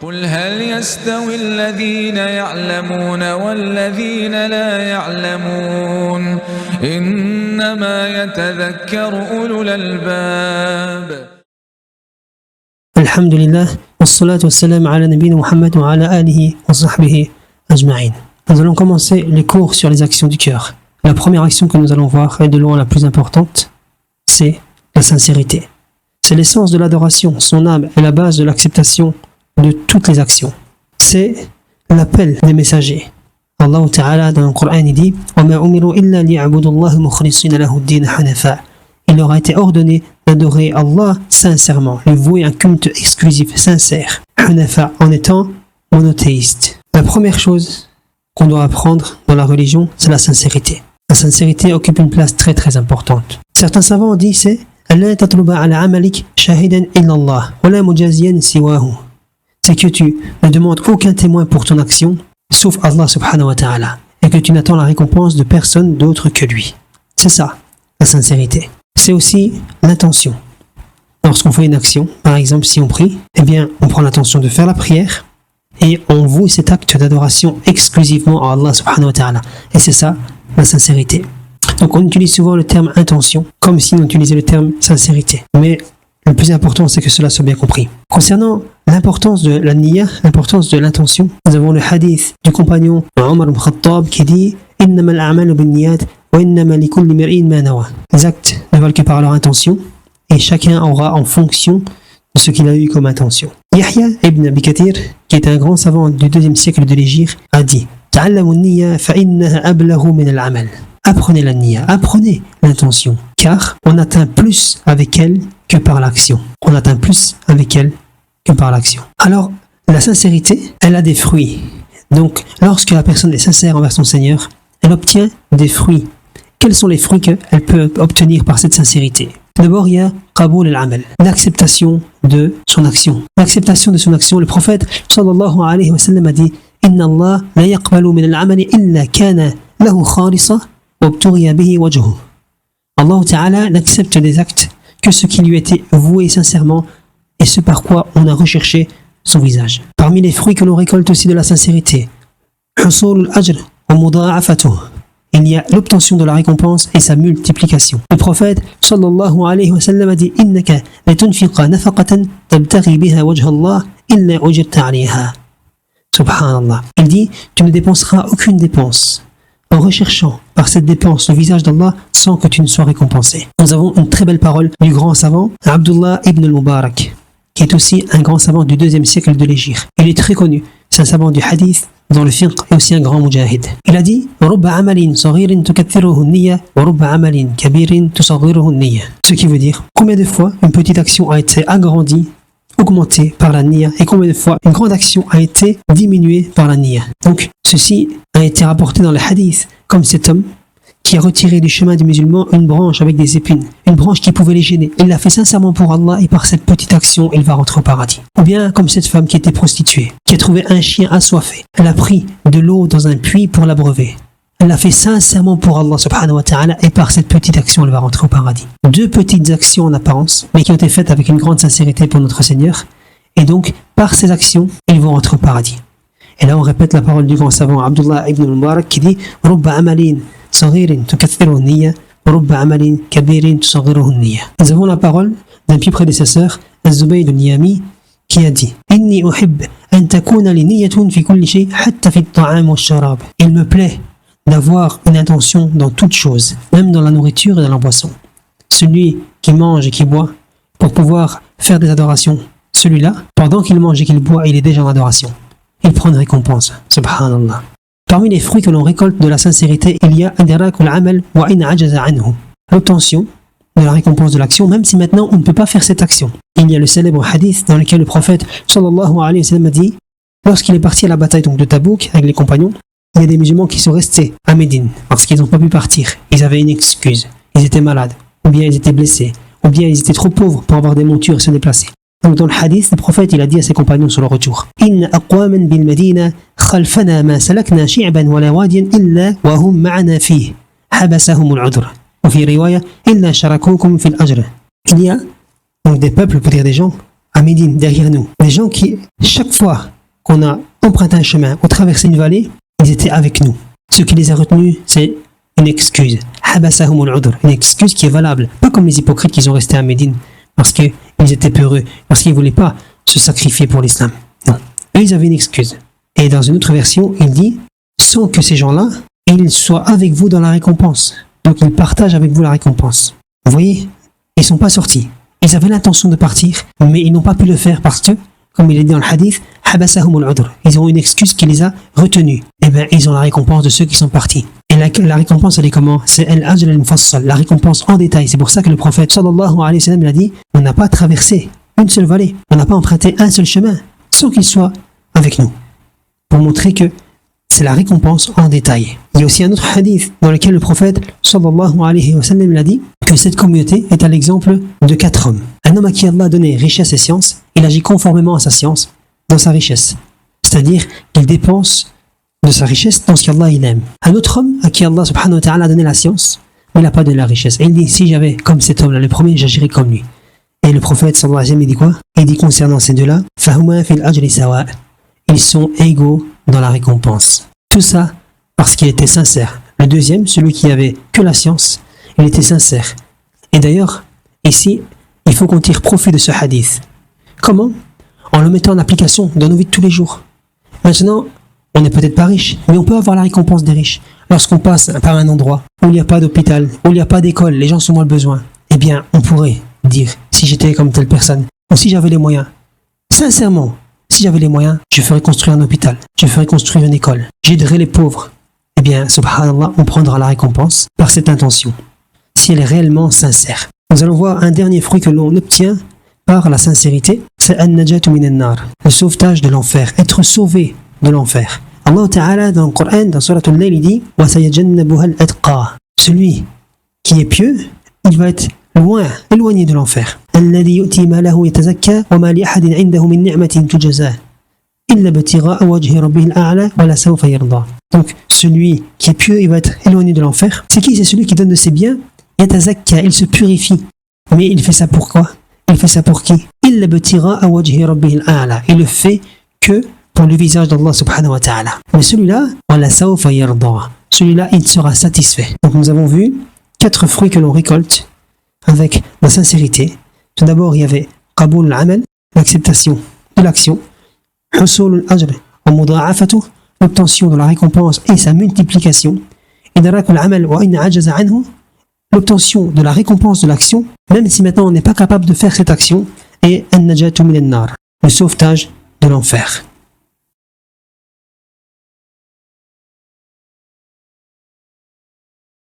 قل هل يستوي الذين يعلمون والذين لا يعلمون إنما يتذكر أولو الألباب. الحمد لله والصلاة والسلام على نبينا Muhammad wa ala alihi wa sahbihi ajma'in. Nous allons commencer les cours sur les actions du cœur. La première action que nous allons voir est de loin la plus importante, c'est la sincérité. C'est l'essence de l'adoration, son âme est la base de l'acceptation de toutes les actions. C'est l'appel des messagers. Allah Ta'ala dans le Coran il dit وَمَا أُمِرُوا إِلَّا لِيَعْبُدُوا اللَّهَ مُخْلِصِينَ لَهُ الدِّينَ حُنَفَاءَ. Il leur a été ordonné d'adorer Allah sincèrement, lui vouer un culte exclusif, sincère, hunafa, en étant monothéiste. La première chose qu'on doit apprendre dans la religion, c'est la sincérité. La sincérité occupe une place très très importante. Certains savants ont dit c'est أَلَّا تَطْلُبَ عَلَى عَمَلِكَ شَاهِدًا إِلَّا اللَّهِ وَلَا مُجَازِيًا سِوَاهُ. C'est que tu ne demandes aucun témoin pour ton action, sauf Allah subhanahu wa ta'ala, et que tu n'attends la récompense de personne d'autre que lui. C'est ça, la sincérité. C'est aussi l'intention. Lorsqu'on fait une action, par exemple si on prie, eh bien on prend l'intention de faire la prière, et on voue cet acte d'adoration exclusivement à Allah subhanahu wa ta'ala. Et c'est ça, la sincérité. Donc on utilise souvent le terme intention, comme si on utilisait le terme sincérité. Mais le plus important, c'est que cela soit bien compris. Concernant l'importance de la niyyah, l'importance de l'intention, nous avons le hadith du compagnon Omar ibn Khattab qui dit « Innama al-a'malu bin-niyyat wa innama likulli imri'in ma nawa » Les actes ne valent que par leur intention et chacun aura en fonction de ce qu'il a eu comme intention. Yahya ibn Abi Kathir, qui est un grand savant du 2e siècle de l'Hégire, a dit « Ta'allamu an-niyya fa innaha ablaghu min al-'amal » Apprenez la niyyah, apprenez l'intention, car on atteint plus avec elle que par l'action. On atteint plus avec elle que par l'action. Alors, la sincérité, elle a des fruits. Donc, lorsque la personne est sincère envers son Seigneur, elle obtient des fruits. Quels sont les fruits qu'elle peut obtenir par cette sincérité? D'abord, il y a qaboul al-amal, l'acceptation de son action. L'acceptation de son action, le prophète sallallahu alayhi wa sallam a dit « Inna Allah la yaqbalu min al-amali illa kana lahu khalisa wa ubtughiya bihi wajhuhu » Allah Ta'ala n'accepte des actes que ce qui lui a été voué sincèrement et ce par quoi on a recherché son visage. Parmi les fruits que l'on récolte aussi de la sincérité, husul al-ajr wa mudha'afatuh, il y a l'obtention de la récompense et sa multiplication. Le prophète sallallahu alayhi wa sallam a dit innaka la tunfiqa nafaqatan tabtaghi biha wajha Allah illa ujirta 'alayha. Subhanallah. Il dit tu ne dépenseras aucune dépense en recherchant par cette dépense le visage d'Allah sans que tu ne sois récompensé. Nous avons une très belle parole du grand savant Abdullah ibn al-Mubarak, qui est aussi un grand savant du 2e siècle de l'Hégire. Il est très connu, c'est un savant du hadith dans le fiqh et aussi un grand mujahid. Il a dit رُبَّ عَمَلٍ صَغِيرٍ تُكَثِّرُهُ النِّيَّةُ وَرُبَّ عَمَلٍ كَبِيرٍ تُصَغِّرُهُ النِّيَّةُ. Ce qui veut dire combien de fois une petite action a été agrandie, augmentée par la niyyah, et combien de fois une grande action a été diminuée par la niyyah. Donc ceci a été rapporté dans le hadith comme cet homme qui a retiré du chemin des musulmans une branche avec des épines, une branche qui pouvait les gêner. Il l'a fait sincèrement pour Allah et par cette petite action, il va rentrer au paradis. Ou bien comme cette femme qui était prostituée, qui a trouvé un chien assoiffé. Elle a pris de l'eau dans un puits pour l'abreuver. Elle l'a fait sincèrement pour Allah subhanahu wa ta'ala et par cette petite action, elle va rentrer au paradis. Deux petites actions en apparence, mais qui ont été faites avec une grande sincérité pour notre Seigneur. Et donc, par ces actions, ils vont rentrer au paradis. Et là, on répète la parole du grand savant Abdullah ibn al-Mubarak qui dit « Rubba amalin صغير تكثره النية ورب عمل كبير تصغره النية. Nous avons la parole d'un pieux prédécesseur, Az-Zubayd al-Niyami, qui a dit إني أحب أن تكون لي نية في كل شيء حتى في الطعام والشراب. Il me plaît d'avoir une intention dans toute chose, même dans la nourriture et dans la boisson. Celui qui mange et qui boit pour pouvoir faire des adorations, celui-là, pendant qu'il mange et qu'il boit, il est déjà en adoration. Il prend une récompense. Subhanallah. Parmi les fruits que l'on récolte de la sincérité, il y a l'obtention de la récompense de l'action, même si maintenant on ne peut pas faire cette action. Il y a le célèbre hadith dans lequel le prophète sallallahu alayhi wa sallam a dit, lorsqu'il est parti à la bataille donc de Tabouk avec les compagnons, il y a des musulmans qui sont restés à Médine parce qu'ils n'ont pas pu partir. Ils avaient une excuse, ils étaient malades, ou bien ils étaient blessés, ou bien ils étaient trop pauvres pour avoir des montures et se déplacer. Donc dans le hadith, le prophète il a dit à ses compagnons sur le retour إن أقواما بالمدينة خلفنا ما سلكنا شعبا ولا واديا إلا وهم معنا فيه حبسهم العذر وفي رواية إلا شركوكم في الأجر. Il y a donc des peuples, pour dire des gens, à Médine, derrière nous. Des gens qui, chaque fois qu'on a emprunté un chemin ou traversé une vallée, ils étaient avec nous. Ce qui les a retenus, c'est une excuse. Une excuse qui est valable. Pas comme les hypocrites qui sont restés à Médine parce qu'ils étaient peureux, parce qu'ils ne voulaient pas se sacrifier pour l'islam. Non. Eux, ils avaient une excuse. Et dans une autre version, il dit, sans que ces gens-là, ils soient avec vous dans la récompense. Donc, ils partagent avec vous la récompense. Vous voyez, ils ne sont pas sortis. Ils avaient l'intention de partir, mais ils n'ont pas pu le faire parce que, comme il est dit dans le hadith, ils ont une excuse qui les a retenus. Eh bien, ils ont la récompense de ceux qui sont partis. Et la récompense, elle est comment? C'est al-ajl al-mufassal, la récompense en détail. C'est pour ça que le prophète, sallallahu alayhi wa sallam, il a dit, on n'a pas traversé une seule vallée, on n'a pas emprunté un seul chemin, sans qu'il soit avec nous. Pour montrer que c'est la récompense en détail. Il y a aussi un autre hadith dans lequel le prophète, sallallahu alayhi wa sallam, il a dit que cette communauté est à l'exemple de 4 hommes. Un homme à qui Allah a donné richesse et science, il agit conformément à sa science, dans sa richesse. C'est-à-dire qu'il dépense de sa richesse dans ce qu'Allah il aime. Un autre homme à qui Allah subhanahu wa ta'ala a donné la science, mais il n'a pas donné la richesse. Et il dit, si j'avais comme cet homme-là, le premier, j'agirais comme lui. Et le prophète sallallahu alayhi wa sallam, il dit quoi? Il dit concernant ces deux-là, فَهُمَا فِي الْأَجْرِ سَوَاء. Ils sont égaux dans la récompense. Tout ça parce qu'il était sincère. Le deuxième, celui qui avait que la science, il était sincère. Et d'ailleurs, ici, il faut qu'on tire profit de ce hadith. Comment? En le mettant en application dans nos vies de tous les jours. Maintenant, on n'est peut-être pas riche, mais on peut avoir la récompense des riches. Lorsqu'on passe par un endroit où il n'y a pas d'hôpital, où il n'y a pas d'école, les gens sont moins le besoin, eh bien, on pourrait dire, si j'étais comme telle personne, ou si j'avais les moyens, sincèrement, si j'avais les moyens, je ferais construire un hôpital, je ferais construire une école, j'aiderais les pauvres. Eh bien, subhanallah, on prendra la récompense par cette intention, si elle est réellement sincère. Nous allons voir un dernier fruit que l'on obtient par la sincérité, c'est an-najatu min an-nar, le sauvetage de l'enfer, être sauvé de l'enfer. Allah Ta'ala dans le Coran, dans Surah Al-Layl, il dit wa sayajannabuha al-atqa. Celui qui est pieux, il va être loin, éloigné de l'enfer. Alladhi yu'ti malahu yatazakka wa ma li ahadin 'indahu min ni'matin tujza illa ibtigha'a wajhi rabbihil a'la wa la sawfa yarda. Donc celui qui est pieux, il va être éloigné de l'enfer. C'est qui? C'est celui qui donne de ses biens, yatazakka, il se purifie. Mais il fait ça pour quoi? Il fait ça pour qui? Il le fait que pour le visage d'Allah subhanahu wa ta'ala. Mais celui-là, celui-là, il sera satisfait. Donc nous avons vu 4 fruits que l'on récolte avec la sincérité. Tout d'abord, il y avait qabul al-amal, l'acceptation de l'action, husul al-ajr wa mudha'afatuh, l'obtention de la récompense et sa multiplication, idrak al-amal wa in ajaza anhu, l'obtention de la récompense de l'action, même si maintenant on n'est pas capable de faire cette action, et an-najatu min an-nar, le sauvetage de l'enfer.